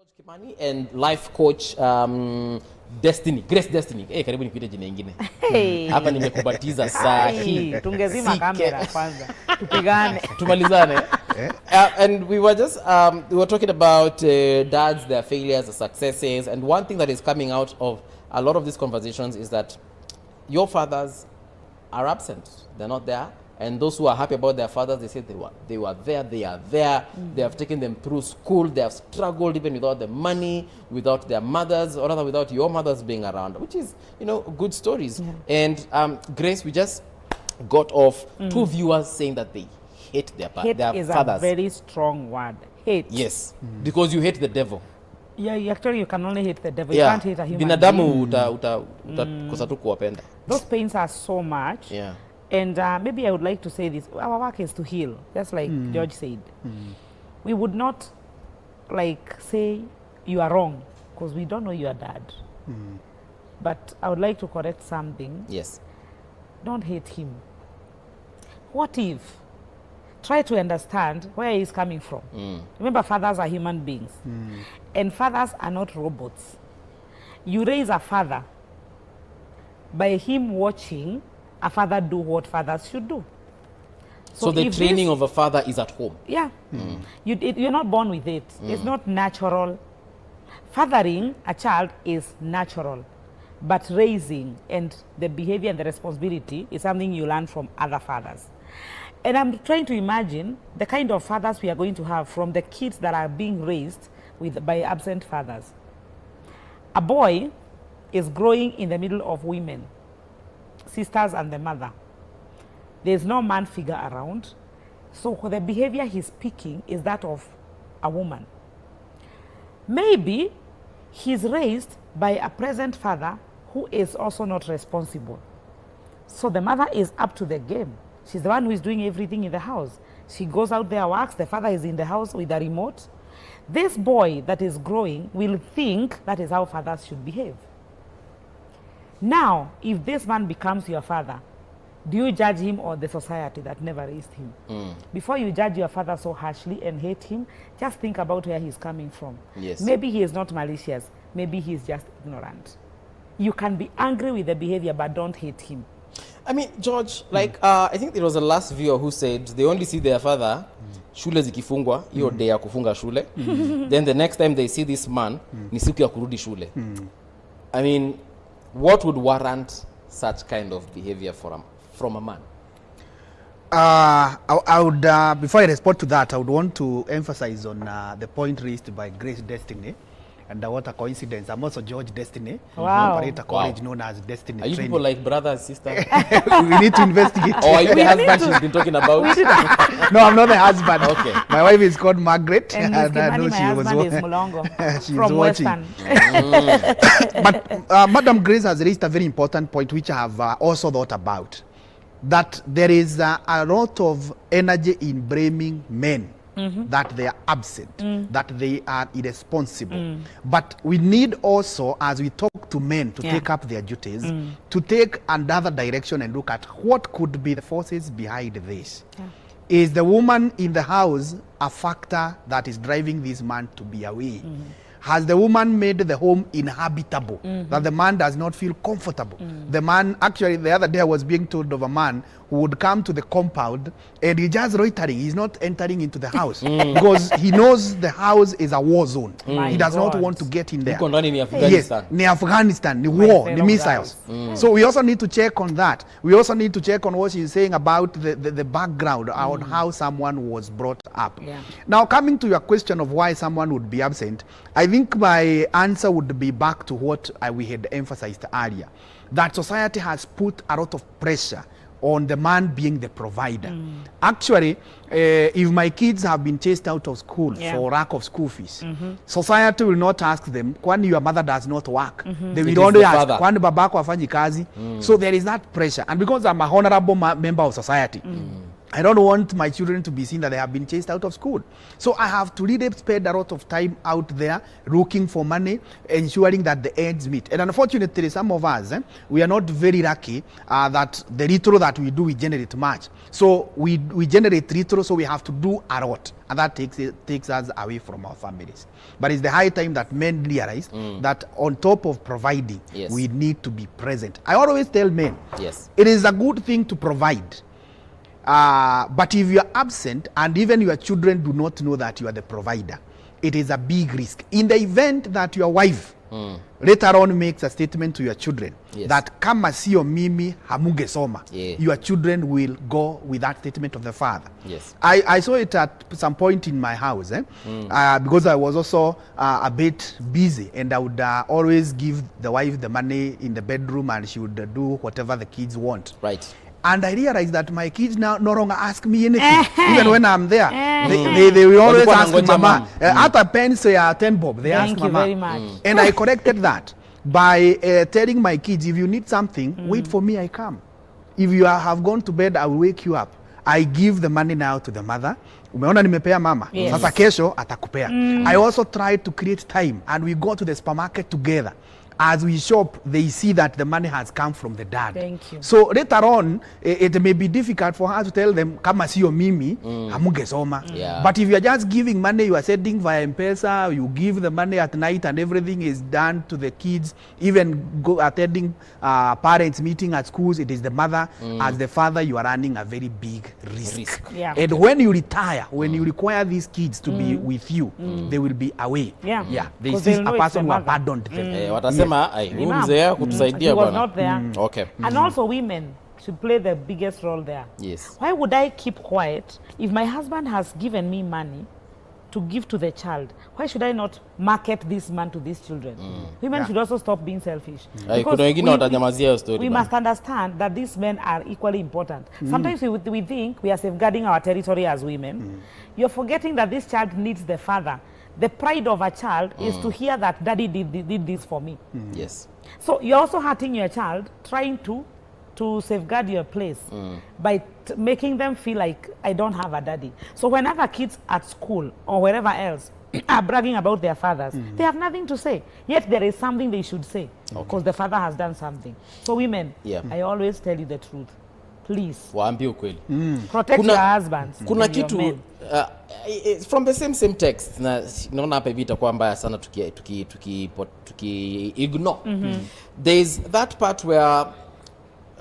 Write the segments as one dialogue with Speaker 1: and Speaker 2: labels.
Speaker 1: George Kimani and life coach Destiny, Grace Destiny. Karibu nikuite jina ingine. Hapa nimekubatiza saa hii.
Speaker 2: Tungezima kamera kwanza. Tupigane.
Speaker 1: Tumalizane. And we were just we were talking about dads, their failures, their successes, and one thing that is coming out of a lot of these conversations is that your fathers are absent. They're not there. And those who are happy about their fathers, they say they were there, they are there. They have taken them through school. They have struggled even without the money, without their mothers, or rather without your mothers being around, which is, good stories. Yeah. And Grace, we just got off two viewers saying that they hate their fathers.
Speaker 2: Hate is a very strong word. Hate.
Speaker 1: Yes, because you hate the devil.
Speaker 2: Yeah, actually you can only hate the devil. You can't hate a human
Speaker 1: Binadamu utakosa tu kuwapenda.
Speaker 2: Those pains are so much.
Speaker 1: Yeah.
Speaker 2: And maybe I would like to say this. Our work is to heal, just like George said. We would not say you are wrong because we don't know your dad. But I would like to correct something.
Speaker 1: Yes.
Speaker 2: Don't hate him. What if? Try to understand where he's coming from. Remember, fathers are human beings. And fathers are not robots. You raise a father by him watching a father do what fathers should do.
Speaker 1: So the training of a father is at home.
Speaker 2: Yeah. You're not born with it. It's not natural. Fathering a child is natural. But raising and the behavior and the responsibility is something you learn from other fathers. And I'm trying to imagine the kind of fathers we are going to have from the kids that are being raised by absent fathers. A boy is growing in the middle of women, sisters and the mother. There's no man figure around. So the behavior he's picking is that of a woman. Maybe he's raised by a present father who is also not responsible. So the mother is up to the game. She's the one who is doing everything in the house. She goes out there, works, the father is in the house with a remote. This boy that is growing will think that is how fathers should behave. Now, if this man becomes your father, do you judge him or the society that never raised him? Before you judge your father so harshly and hate him, just think about where he's coming from.
Speaker 1: Yes.
Speaker 2: Maybe he is not malicious. Maybe he's just ignorant. You can be angry with the behavior, but don't hate him.
Speaker 1: I mean, George, I think there was a last viewer who said they only see their father shule zikifungwa, hiyo day ya kufunga shule. Then the next time they see this man, ni siku ya kurudi shule. I mean, what would warrant such kind of behavior from a man?
Speaker 3: I would, before I respond to that, I would want to emphasize on the point raised by Grace Destiny. And what a coincidence. I'm also George Destiny.
Speaker 2: Wow.
Speaker 3: Operate a college known as Destiny
Speaker 1: Are you
Speaker 3: Training.
Speaker 1: people like brother and sister?
Speaker 3: We need to investigate.
Speaker 1: Or are you the husband she's been talking about?
Speaker 3: No, I'm not the husband.
Speaker 1: Okay.
Speaker 3: My wife is called Margaret.
Speaker 2: And Ms. Kimani, my husband is Mulongo
Speaker 3: she's
Speaker 2: from
Speaker 3: watching.
Speaker 2: Western.
Speaker 3: But Madam Grace has raised a very important point which I have also thought about. That there is a lot of energy in blaming men. That they are absent, that they are irresponsible. But we need also, as we talk to men to take up their duties, to take another direction and look at what could be the forces behind this. Is the woman in the house a factor that is driving this man to be away? Has the woman made the home inhabitable, that the man does not feel comfortable? The man, actually the other day I was being told of a man who would come to the compound and he's just loitering. He's not entering into the house because he knows the house is a war zone. He does not want to get in there. Yes, near Afghanistan, the war, the missiles. So we also need to check on that. We also need to check on what she's saying about the background, on how someone was brought up. Now, coming to your question of why someone would be absent, I think my answer would be back to what we had emphasized earlier, that society has put a lot of pressure on the man being the provider. Actually, if my kids have been chased out of school for lack of school fees, society will not ask them, kwani your mother does not work. They will only ask, kwani babako hafanyi kazi. So there is that pressure. And because I'm a honorable member of society, I don't want my children to be seen that they have been chased out of school. So I have to really spend a lot of time out there looking for money, ensuring that the ends meet. And unfortunately, some of us, we are not very lucky that the little that we do, we generate much. So we generate little, so we have to do a lot. And that takes us away from our families. But it's the high time that men realize that on top of providing,
Speaker 1: Yes.
Speaker 3: we need to be present. I always tell men,
Speaker 1: Yes.
Speaker 3: it is a good thing to provide. But if you are absent and even your children do not know that you are the provider, it is a big risk. In the event that your wife later on makes a statement to your children
Speaker 1: Yes.
Speaker 3: that kama sio mimi hamungesoma,
Speaker 1: Yeah.
Speaker 3: your children will go with that statement of the father.
Speaker 1: Yes.
Speaker 3: I saw it at some point in my house because I was also a bit busy, and I would always give the wife the money in the bedroom and she would do whatever the kids want.
Speaker 1: Right.
Speaker 3: And I realized that my kids now no longer ask me anything. Even when I'm there, they will always
Speaker 1: Walikuwa
Speaker 3: ask
Speaker 1: wanangoja
Speaker 3: mama.
Speaker 1: mama.
Speaker 3: Hata pens ya 10 bob, they ask
Speaker 2: Thank you
Speaker 3: mama.
Speaker 2: very much.
Speaker 3: And I corrected that by telling my kids, if you need something, wait for me, I come. If you have gone to bed, I will wake you up. I give the money now to the mother. Umeona nimepea mama.
Speaker 2: Yes.
Speaker 3: Sasa kesho atakupea. I also tried to create time, and we go to the supermarket together. As we shop, they see that the money has come from the dad.
Speaker 2: Thank you.
Speaker 3: So later on, it may be difficult for her to tell them, kama sio mimi, hamungesoma.
Speaker 1: Yeah.
Speaker 3: But if you are just giving money, you are sending via M-Pesa, you give the money at night and everything is done to the kids, even go attending parents meeting at schools, it is the mother. As the father, you are running a very big risk.
Speaker 2: Yeah.
Speaker 3: And when you retire, when you require these kids to be with you, they will be away.
Speaker 2: Yeah.
Speaker 3: They
Speaker 2: 'Cause
Speaker 3: see
Speaker 2: they'll
Speaker 3: a
Speaker 2: know it's
Speaker 3: person
Speaker 2: the
Speaker 3: who
Speaker 2: mother.
Speaker 3: abandoned them.
Speaker 1: Watasema ai huyu
Speaker 2: Imam.
Speaker 1: mzee kutusaidia
Speaker 2: He was
Speaker 1: bwana.
Speaker 2: not there.
Speaker 1: Okay.
Speaker 2: And also women should play the biggest role there.
Speaker 1: Yes.
Speaker 2: Why would I keep quiet if my husband has given me money to give to the child? Why should I not market this man to these children? Women
Speaker 3: Yeah.
Speaker 2: should also stop being selfish.
Speaker 1: Ai,
Speaker 2: Because
Speaker 1: kuna wengine
Speaker 2: we-
Speaker 1: watanyamazia hiyo story
Speaker 2: we
Speaker 1: bana.
Speaker 2: must understand that these men are equally important. Sometimes we think we are safeguarding our territory as women. You're forgetting that this child needs the father. The pride of a child is to hear that daddy did this for me.
Speaker 1: Yes.
Speaker 2: So you're also hurting your child, trying to safeguard your place by making them feel like I don't have a daddy. So whenever kids at school or wherever else are bragging about their fathers, they have nothing to say. Yet there is something they should say because the father has done something. So women,
Speaker 1: Yeah.
Speaker 2: I always tell you the truth. Please
Speaker 1: Waambie ukweli.
Speaker 2: protect
Speaker 1: Kuna-
Speaker 2: your husbands.
Speaker 1: Kuna
Speaker 2: and your
Speaker 1: kitu
Speaker 2: men.
Speaker 1: from the same text na naona hapa hivi itakuwa mbaya sana tuki ignore. There's that part where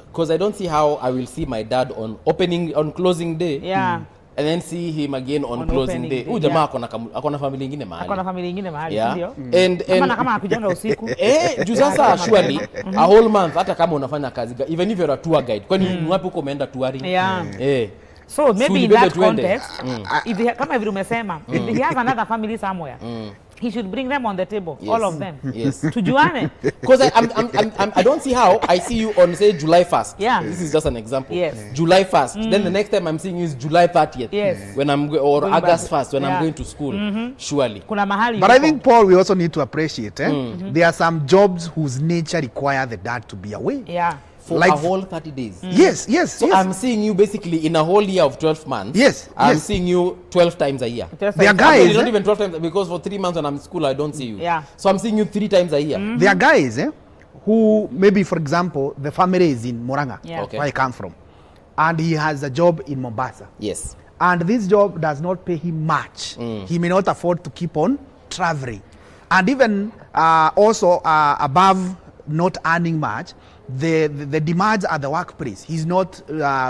Speaker 1: because I don't see how I will see my dad on closing day.
Speaker 2: Yeah.
Speaker 1: And then see him again on
Speaker 2: On
Speaker 1: closing
Speaker 2: opening
Speaker 1: day.
Speaker 2: day,
Speaker 1: Huyu jamaa
Speaker 2: yeah.
Speaker 1: akona familia nyingine mahali.
Speaker 2: Akona familia nyingine mahali,
Speaker 1: Yeah.
Speaker 2: ndio?
Speaker 1: And
Speaker 2: Kama akujanga usiku.
Speaker 1: juu sasa surely a whole month hata kama unafanya kazi even if you're a tour guide kwani ni wapi uko umeenda touring?
Speaker 2: Yeah. So maybe in
Speaker 1: Sulibebe
Speaker 2: that
Speaker 1: tuende.
Speaker 2: context, if he, kama vile umesema, if he has another family somewhere, he should bring them on the table,
Speaker 1: Yes.
Speaker 2: all of them.
Speaker 1: Yes.
Speaker 2: Tujuane.
Speaker 1: Because I don't see how I see you on say July 1st.
Speaker 2: Yeah.
Speaker 1: This is just an example.
Speaker 2: Yes.
Speaker 1: July 1st. Then the next time I'm seeing you is July 30th.
Speaker 2: Yes.
Speaker 1: When or
Speaker 2: Going
Speaker 1: August
Speaker 2: back.
Speaker 1: 1st when
Speaker 2: Yeah.
Speaker 1: I'm going to school. Surely.
Speaker 2: Kuna mahali
Speaker 3: But I
Speaker 2: yuko.
Speaker 3: think, Paul, we also need to appreciate there are some jobs whose nature require the dad to be away.
Speaker 2: Yeah.
Speaker 1: For
Speaker 3: Like
Speaker 1: a whole 30 days.
Speaker 3: Yes.
Speaker 1: So
Speaker 3: yes.
Speaker 1: I'm seeing you basically in a whole year of 12 months.
Speaker 3: Yes,
Speaker 1: I'm
Speaker 3: yes.
Speaker 1: seeing you 12 times a year.
Speaker 2: Just
Speaker 3: They are
Speaker 2: like-
Speaker 3: guys.
Speaker 1: Actually, not even 12 times because for 3 months when I'm in school I don't see you.
Speaker 2: Yeah.
Speaker 1: So I'm seeing you 3 times a year.
Speaker 3: There are guys who maybe, for example, the family is in Murang'a,
Speaker 2: Yeah.
Speaker 1: Okay.
Speaker 3: where I come from, and he has a job in Mombasa.
Speaker 1: Yes.
Speaker 3: And this job does not pay him much. He may not afford to keep on traveling. And even also above not earning much, the demands at the workplace, he's not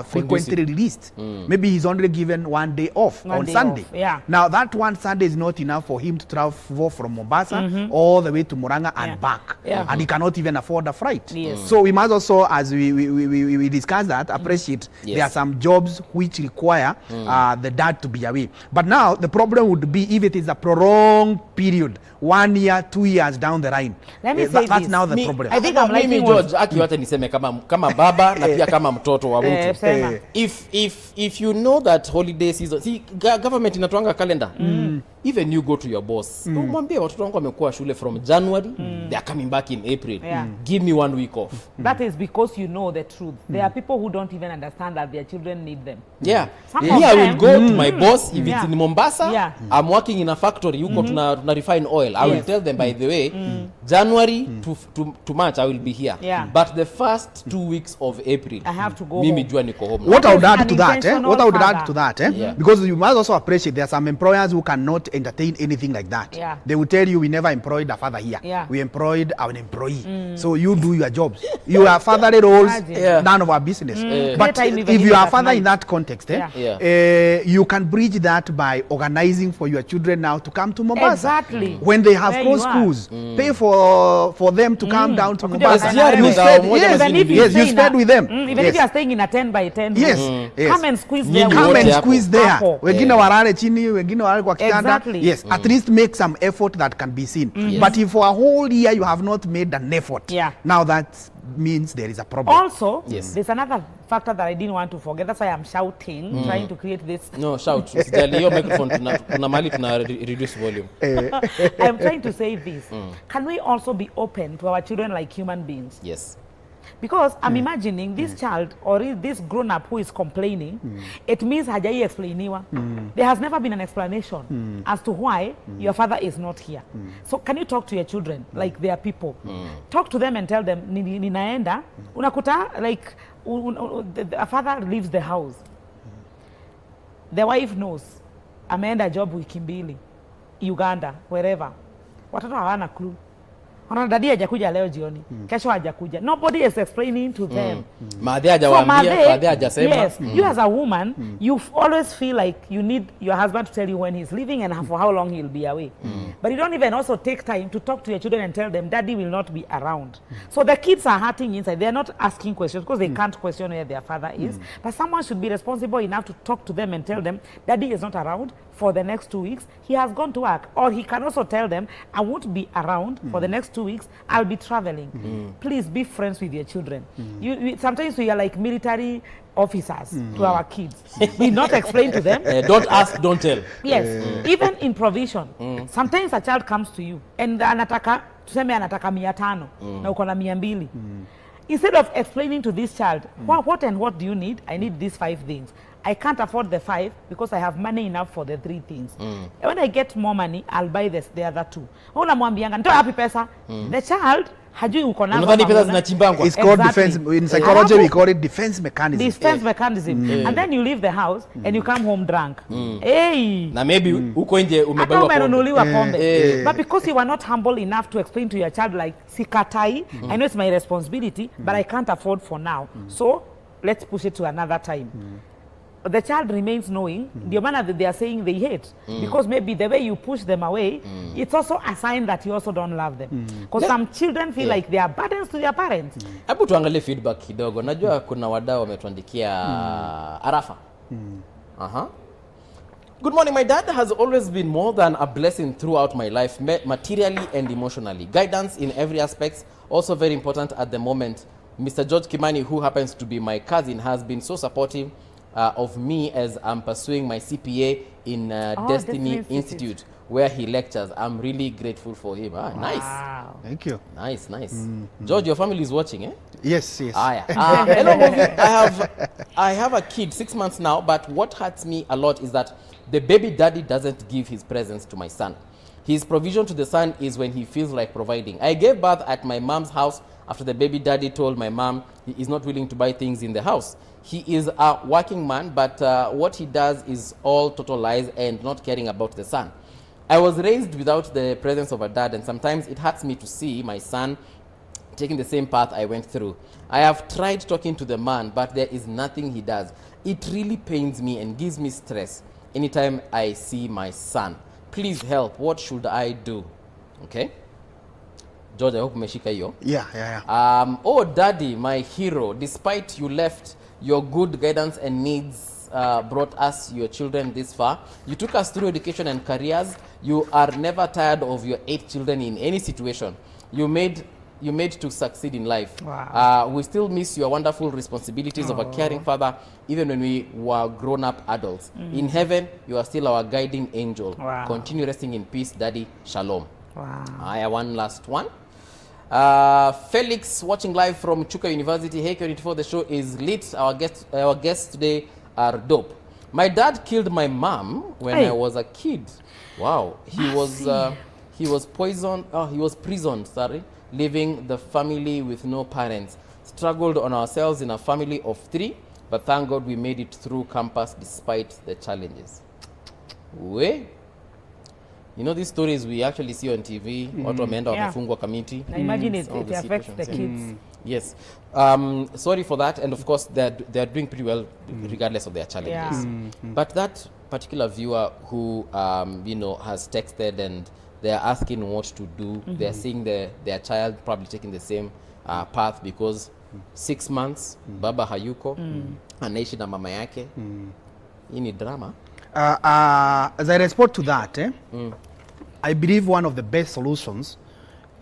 Speaker 3: frequently released. Maybe he's only given 1 day off
Speaker 2: One
Speaker 3: on
Speaker 2: day
Speaker 3: Sunday.
Speaker 2: off, yeah.
Speaker 3: Now that one Sunday is not enough for him to travel from Mombasa all the way to Murang'a and
Speaker 2: Yeah.
Speaker 3: back.
Speaker 2: Yeah.
Speaker 3: And he cannot even afford a flight.
Speaker 2: Yes.
Speaker 3: So we must also, as we discuss that, appreciate
Speaker 1: Yes.
Speaker 3: there are some jobs which require the dad to be away. But now the problem would be if it is a prolonged period, 1 year, 2 years down the line.
Speaker 2: Let me say
Speaker 3: That's
Speaker 2: this.
Speaker 3: now the
Speaker 1: Mi-
Speaker 3: problem.
Speaker 2: I think I'm
Speaker 1: mimi
Speaker 2: liking
Speaker 1: George aki yote niseme kama baba na pia kama mtoto wa mtu.
Speaker 2: Sema.
Speaker 1: If you know that holiday season, see government inatoanga calendar. even you go to your boss umwambie watoto wangu wamekuwa shule from January they are coming back in April, give me 1 week off.
Speaker 2: That is because you know the truth. There are people who don't even understand that their children need them. Some
Speaker 1: Me,
Speaker 2: of
Speaker 1: I will
Speaker 2: them-
Speaker 1: go to my boss if it's in Mombasa.
Speaker 2: Yeah.
Speaker 1: I'm working in a factory huko tuna refine oil. I will
Speaker 2: Yes.
Speaker 1: tell them, by the way, January to March I will be here.
Speaker 2: Yeah.
Speaker 1: But the first 2 weeks of April
Speaker 2: I have to go
Speaker 1: mimi
Speaker 2: home.
Speaker 1: jua niko home.
Speaker 3: What I would
Speaker 2: That is
Speaker 3: add to that,
Speaker 2: unintentional
Speaker 3: what I would add
Speaker 2: father.
Speaker 3: to that,
Speaker 1: Yeah.
Speaker 3: because you must also appreciate there are some employers who cannot entertain anything like that.
Speaker 2: Yeah.
Speaker 3: They will tell you, we never employed a father here.
Speaker 2: Yeah.
Speaker 3: We employed an employee. So you do your jobs. You are fatherly roles,
Speaker 2: Imagine.
Speaker 3: none of our business. But
Speaker 2: Later, even
Speaker 3: if
Speaker 2: you
Speaker 3: you are
Speaker 2: at
Speaker 3: father in
Speaker 2: night.
Speaker 3: that context,
Speaker 1: Yeah.
Speaker 3: you can bridge that by organizing for your children now to come to Mombasa.
Speaker 2: Exactly.
Speaker 3: When they have
Speaker 2: Where
Speaker 3: closed
Speaker 2: you are.
Speaker 3: schools, pay for them to come down to
Speaker 2: Wakuja
Speaker 3: Mombasa.
Speaker 2: wakaenda
Speaker 3: You
Speaker 2: wewe.
Speaker 3: spend,
Speaker 1: Moja
Speaker 3: yes,
Speaker 1: mazini
Speaker 2: Even if you
Speaker 3: yes,
Speaker 2: stay
Speaker 3: you
Speaker 2: in
Speaker 3: spend
Speaker 2: a-
Speaker 3: with them.
Speaker 2: even if
Speaker 3: Yes.
Speaker 2: you are staying in a 10 by 10
Speaker 3: Yes,
Speaker 2: room,
Speaker 3: yes.
Speaker 2: come and squeeze
Speaker 1: Nyinyi
Speaker 2: them.
Speaker 3: Come
Speaker 1: wote
Speaker 3: and
Speaker 1: hapo.
Speaker 3: squeeze there.
Speaker 2: Hapo.
Speaker 3: Wengine walale chini, wengine walale kwa kitanda.
Speaker 2: Exactly.
Speaker 3: Yes, at least make some effort that can be seen. But if for a whole year you have not made an effort,
Speaker 2: Yeah.
Speaker 3: now that means there is a problem.
Speaker 2: Also,
Speaker 1: Yes.
Speaker 2: there's another factor that I didn't want to forget. That's why I'm shouting, trying to create this.
Speaker 1: No, shout. Usijali hiyo microphone kuna mali tuna reduce volume.
Speaker 2: I'm trying to say this. Can we also be open to our children like human beings?
Speaker 1: Yes.
Speaker 2: Because I'm imagining this child or this grown up who is complaining, it means hajai explainiwa. There has never been an explanation as to why your father is not here. So can you talk to your children like they are people? Talk to them and tell them, ninaenda, unakuta like a father leaves the house. The wife knows, ameenda job wiki mbili, Uganda, wherever. Watoto hawana clue. Ona dadi hajakuja leo jioni, kesho hajakuja. Nobody is explaining to them.
Speaker 1: Madhe hajawaambia, madhe hajasema.
Speaker 2: Yes, you as a woman, you always feel like you need your husband to tell you when he's leaving and for how long he'll be away. But you don't even also take time to talk to your children and tell them daddy will not be around. So the kids are hurting inside. They're not asking questions because they can't question where their father is. But someone should be responsible enough to talk to them and tell them daddy is not around for the next 2 weeks. He has gone to work. Or he can also tell them I won't be around for the next 2 weeks. I'll be traveling. Please be friends with your children. Sometimes we are like military officers to our kids. We not explain to them.
Speaker 1: Don't ask, don't tell.
Speaker 2: Yes, even in provision. Sometimes a child comes to you and anataka, tuseme anataka 500 na uko na 200. Instead of explaining to this child, what and what do you need? I need these 5 things. I can't afford the 5 because I have money enough for the 3 things. When I get more money, I'll buy the other 2. Unamwambianga nitoa wapi pesa? The child hajui uko nazo.
Speaker 1: Unadhani pesa
Speaker 2: hamna.
Speaker 1: zinachimbangwa?
Speaker 3: It's called
Speaker 2: Exactly.
Speaker 3: defense. In psychology, we call it defense mechanism.
Speaker 2: Defense mechanism. And then you leave the house and you come home drunk. Hey!
Speaker 1: Na maybe uko nje
Speaker 2: Hata
Speaker 1: umebaiwa pombe.
Speaker 2: umenunuliwa pombe.
Speaker 1: Eh.
Speaker 2: But because you are not humble enough to explain to your child like sikatai, I know it's my responsibility, but I can't afford for now. So let's push it to another time. The child remains knowing, ndio maana they are saying they hate. Because maybe the way you push them away, it's also a sign that you also don't love them. Because some children feel like they are burdens to their parents.
Speaker 1: Hebu tuangalie feedback kidogo. Najua kuna wadau wametuandikia arafa. Good morning. My dad has always been more than a blessing throughout my life, materially and emotionally. Guidance in every aspect, also very important at the moment. Mr. George Kimani, who happens to be my cousin, has been so supportive of me as I'm pursuing my CPA in Destiny Institute, where he lectures. I'm really grateful for him. Nice.
Speaker 2: Wow.
Speaker 3: Thank you.
Speaker 1: Nice. George, your family is watching, eh?
Speaker 3: Yes, yes.
Speaker 1: Hello, Movi. I have a kid, 6 months now, but what hurts me a lot is that the baby daddy doesn't give his presents to my son. His provision to the son is when he feels like providing. I gave birth at my mom's house after the baby daddy told my mom he is not willing to buy things in the house. He is a working man, but what he does is all total lies and not caring about the son. I was raised without the presence of a dad, and sometimes it hurts me to see my son taking the same path I went through. I have tried talking to the man, but there is nothing he does. It really pains me and gives me stress anytime I see my son. Please help. What should I do? Okay. George, I hope umeshika hiyo.
Speaker 3: Yeah.
Speaker 1: Oh, daddy, my hero, despite you left, your good guidance and needs brought us, your children, this far. You took us through education and careers. You are never tired of your 8 children in any situation. You made you're made to succeed in life.
Speaker 2: Wow.
Speaker 1: We still miss your wonderful responsibilities of a caring father, even when we were grown-up adults. In heaven, you are still our guiding angel.
Speaker 2: Wow.
Speaker 1: Continue resting in peace, Daddy. Shalom.
Speaker 2: Wow.
Speaker 1: I have one last one. Felix, watching live from Chuka University. Hey, 24, the show is lit. Our guests today are dope. My dad killed my mom when
Speaker 2: Hey.
Speaker 1: I was a kid. Wow. He was poisoned. Oh, he was prisoned. Sorry, leaving the family with no parents. Struggled on ourselves in a family of 3, but thank God we made it through campus despite the challenges. You know, these stories we actually see on TV. Watu wameenda
Speaker 2: Yeah.
Speaker 1: wamefungwa kamiti.
Speaker 2: Now imagine it,
Speaker 1: Some of
Speaker 2: it
Speaker 1: the
Speaker 2: affects the
Speaker 1: situations,
Speaker 2: kids.
Speaker 1: Yes. Sorry for that. And of course, they're doing pretty well regardless of their challenges.
Speaker 2: Yeah.
Speaker 1: But that particular viewer who, you know, has texted and they're asking what to do, they're seeing their child probably taking the same path because 6 months, baba hayuko, anaishi na mama yake. Hii ni drama.
Speaker 3: As I respond to that, I believe one of the best solutions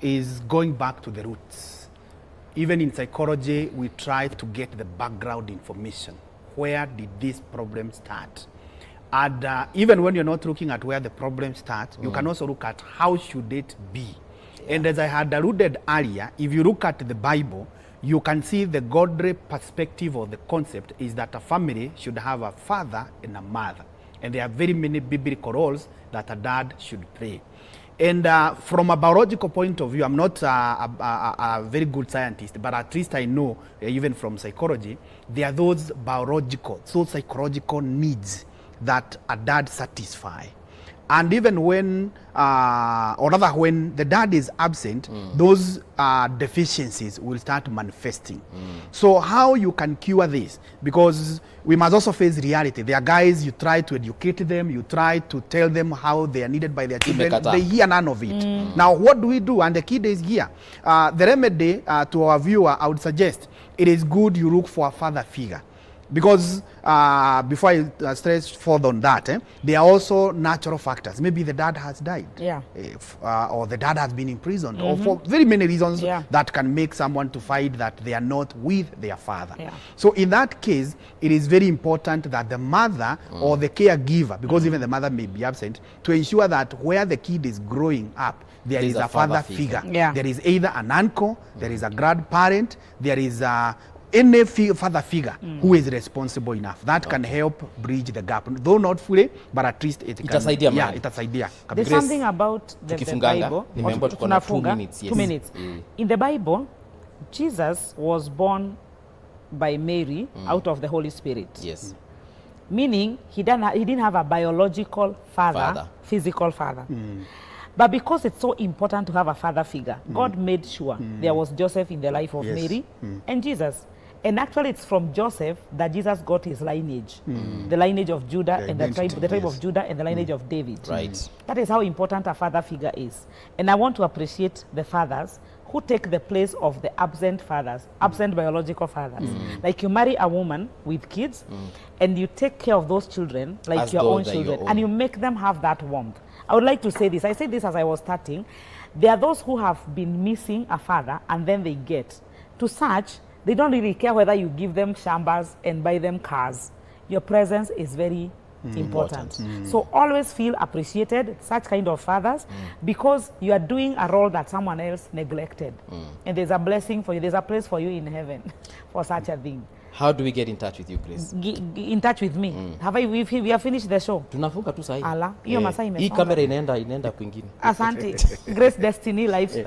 Speaker 3: is going back to the roots. Even in psychology, we try to get the background information. Where did this problem start? And even when you're not looking at where the problem starts, you can also look at how should it be. And as I had alluded earlier, if you look at the Bible, you can see the godly perspective or the concept is that a family should have a father and a mother. And there are very many biblical roles that a dad should play. And from a biological point of view, I'm not a very good scientist, but at least I know, even from psychology, there are those biological, so psychological needs that a dad satisfy. And even when, or rather when the dad is absent, those deficiencies will start manifesting. So how you can cure this? Because we must also face reality. There are guys, you try to educate them, you try to tell them how they are needed by their children.
Speaker 1: Imekata.
Speaker 3: They hear none of it. Now what do we do? And the kid is here. The remedy to our viewer, I would suggest, it is good you look for a father figure. Because before I stress further on that, there are also natural factors. Maybe the dad has died,
Speaker 2: Yeah.
Speaker 3: or the dad has been imprisoned, or for very many reasons
Speaker 2: Yeah.
Speaker 3: that can make someone to find that they are not with their father.
Speaker 2: Yeah.
Speaker 3: So in that case, it is very important that the mother or the caregiver, because even the mother may be absent, to ensure that where the kid is growing up, there is a father figure.
Speaker 2: Yeah.
Speaker 3: There is either an uncle, there is a grandparent, there is any father figure who is responsible enough. That can help bridge the gap. Though not fully, but at least it can.
Speaker 1: Itasaidia
Speaker 3: Yeah,
Speaker 1: mahali.
Speaker 3: itasaidia.
Speaker 2: There's
Speaker 1: Grace,
Speaker 2: something about the
Speaker 1: tukifunganga,
Speaker 2: Bible.
Speaker 1: remember tuko na 2
Speaker 2: Tunafunga,
Speaker 1: minutes, yes.
Speaker 2: 2 minutes. In the Bible, Jesus was born by Mary out of the Holy Spirit.
Speaker 1: Yes.
Speaker 2: Meaning he didn't have a biological father. Physical father. But because it's so important to have a father figure, God made sure there was Joseph in the life of
Speaker 3: Yes.
Speaker 2: Mary and Jesus. And actually it's from Joseph that Jesus got his lineage. The lineage of Judah
Speaker 3: The
Speaker 2: and the tribe
Speaker 3: identity,
Speaker 2: of
Speaker 3: yes.
Speaker 2: Judah and the lineage of David.
Speaker 1: Right.
Speaker 2: That is how important a father figure is. And I want to appreciate the fathers who take the place of the absent fathers, absent biological fathers. Like you marry a woman with kids and you take care of those children like
Speaker 1: As
Speaker 2: your
Speaker 1: though
Speaker 2: own
Speaker 1: they're your
Speaker 2: children
Speaker 1: own.
Speaker 2: and you make them have that warmth. I would like to say this. I said this as I was starting. There are those who have been missing a father and then they get. To such, they don't really care whether you give them shambas and buy them cars. Your presence is very important. So always feel appreciated, such kind of fathers, because you are doing a role that someone else neglected. And there's a blessing for you, there's a place for you in heaven for such a thing.
Speaker 1: How do we get in touch with you, Grace?
Speaker 2: In touch with me. We have finished the show.
Speaker 1: Tunafunga tu sahi.
Speaker 2: Ala, hiyo masaa
Speaker 1: Hii
Speaker 2: imesonga.
Speaker 1: kamera inaenda kwingine.
Speaker 2: Asante. Grace Destiny Live.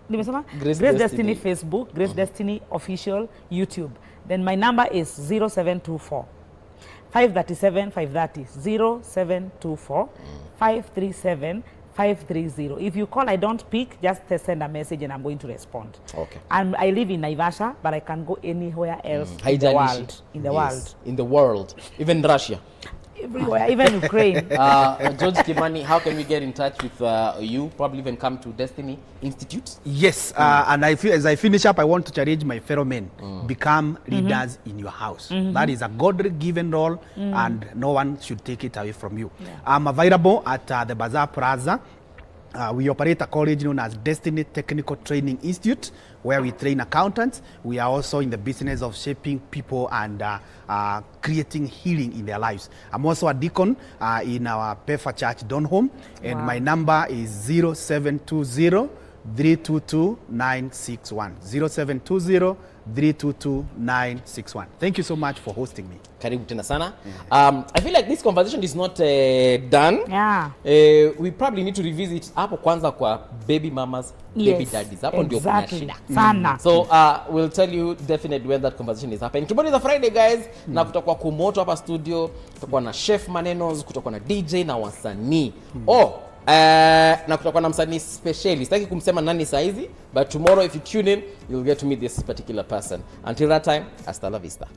Speaker 2: Nimesema?
Speaker 1: Grace
Speaker 2: Grace
Speaker 1: Destiny.
Speaker 2: Destiny Facebook, Grace Destiny Official YouTube. Then my number is 0724 537 530. 0724 537 530. If you call, I don't pick, just send a message and I'm going to respond.
Speaker 1: Okay.
Speaker 2: And I live in Naivasha, but I can go anywhere else in the
Speaker 1: Haijalishi.
Speaker 2: world. In the
Speaker 1: Yes.
Speaker 2: world.
Speaker 1: In the world. Even Russia.
Speaker 2: Everywhere, even Ukraine.
Speaker 1: George Kimani, how can we get in touch with you? Probably even come to Destiny Institute.
Speaker 3: Yes, and as I finish up, I want to challenge my fellow men. Become leaders in your house. That is a God-given role, and no one should take it away from you. I'm available at the Bazaar Plaza. We operate a college known as Destiny Technical Training Institute, where we train accountants. We are also in the business of shaping people and creating healing in their lives. I'm also a deacon in our Pefa Church, Donholm, and my number is 0720 322 961. 0720 322 961. Thank you so much for hosting me.
Speaker 1: Karibu tena sana. I feel like this conversation is not done.
Speaker 2: Yeah.
Speaker 1: We probably need to revisit hapo kwanza kwa baby mamas, baby daddies. Hapo ndio kuna shida.
Speaker 2: Sana.
Speaker 1: So we'll tell you definitely when that conversation is happening. Tomorrow is a Friday, guys. Na kutakuwa kumoto hapa studio, kutakuwa na chef Manenos, kutakuwa na DJ na wasanii. Na kutakuwa na msanii specialist. Sitaki kumsema nani saizi, but tomorrow if you tune in, you'll get to meet this particular person. Until that time, hasta la vista.